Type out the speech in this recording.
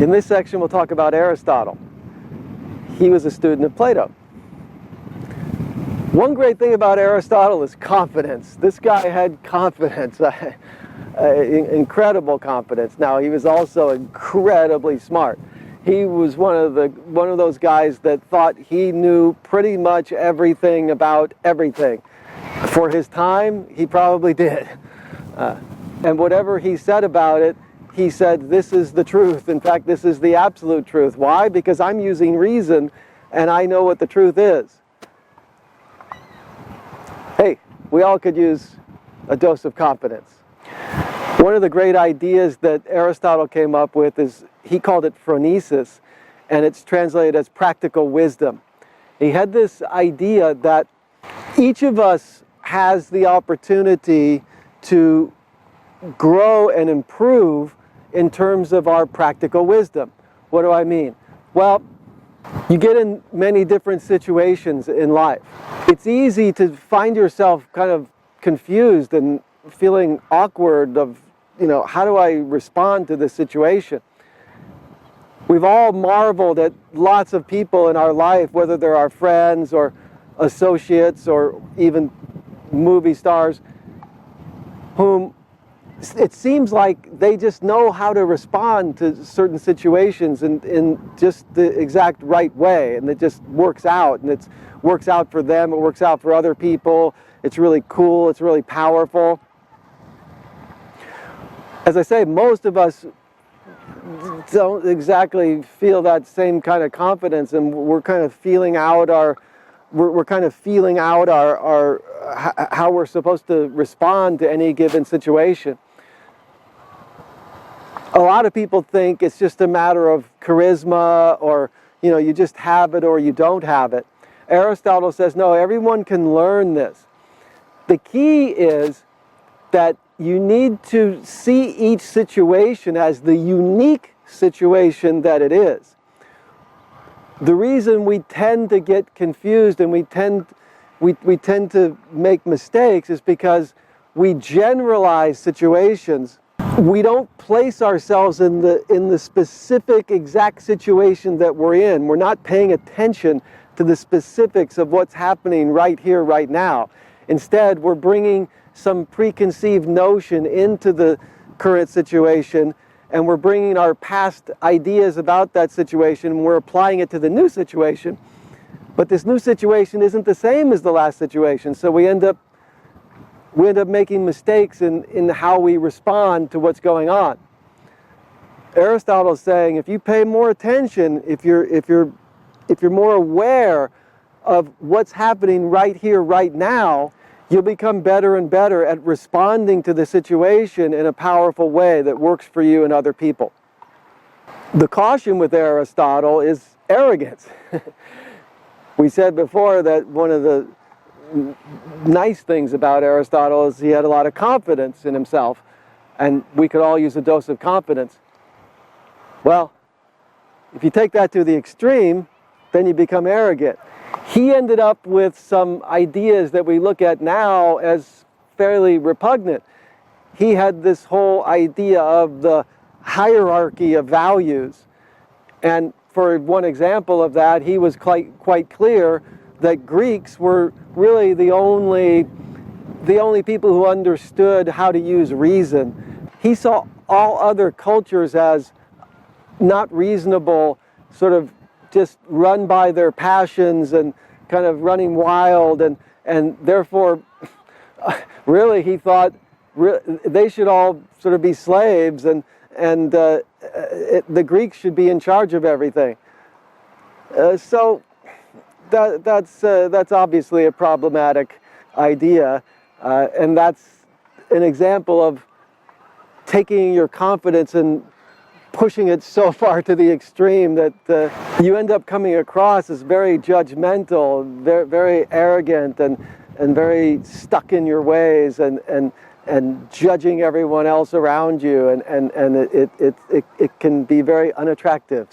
In this section, we'll talk about Aristotle. He was a student of Plato. One great thing about Aristotle is confidence. This guy had confidence, incredible confidence. Now, he was also incredibly smart. He was one of those guys that thought he knew pretty much everything about everything. For his time, he probably did. And whatever he said about it, he said, this is the truth. In fact, this is the absolute truth. Why? Because I'm using reason and I know what the truth is. Hey, we all could use a dose of confidence. One of the great ideas that Aristotle came up with is, he called it phronesis, and it's translated as practical wisdom. He had this idea that each of us has the opportunity to grow and improve in terms of our practical wisdom. What do I mean? Well, you get in many different situations in life. It's easy to find yourself kind of confused and feeling awkward of, how do I respond to this situation? We've all marveled at lots of people in our life, whether they're our friends or associates or even movie stars, whom it seems like they just know how to respond to certain situations in just the exact right way, and it just works out, and it works out for them, it works out for other people. It's really cool, it's really powerful. As I say, most of us don't exactly feel that same kind of confidence, and we're kind of feeling out how we're supposed to respond to any given situation. A lot of people think it's just a matter of charisma, or you just have it or you don't have it. Aristotle says, no, everyone can learn this. The key is that you need to see each situation as the unique situation that it is. The reason we tend to get confused and we tend to make mistakes is because we generalize situations. We don't place ourselves in the specific exact situation that we're in. We're not paying attention to the specifics of what's happening right here, right now. Instead, we're bringing some preconceived notion into the current situation, and we're bringing our past ideas about that situation, and we're applying it to the new situation. But this new situation isn't the same as the last situation, so we end up making mistakes in how we respond to what's going on. Aristotle is saying, if you pay more attention, if you're more aware of what's happening right here, right now, you'll become better and better at responding to the situation in a powerful way that works for you and other people. The caution with Aristotle is arrogance. We said before that one of the nice things about Aristotle is he had a lot of confidence in himself, and we could all use a dose of confidence. Well, if you take that to the extreme, then you become arrogant. He ended up with some ideas that we look at now as fairly repugnant. He had this whole idea of the hierarchy of values. And for one example of that, he was quite clear that Greeks were really the only people who understood how to use reason. He saw all other cultures as not reasonable, sort of just run by their passions and kind of running wild, and therefore really he thought they should all sort of be slaves, and the Greeks should be in charge of everything. So that's obviously a problematic idea, and that's an example of taking your confidence and pushing it so far to the extreme that you end up coming across as very judgmental, very arrogant, and very stuck in your ways, and judging everyone else around you, and it can be very unattractive.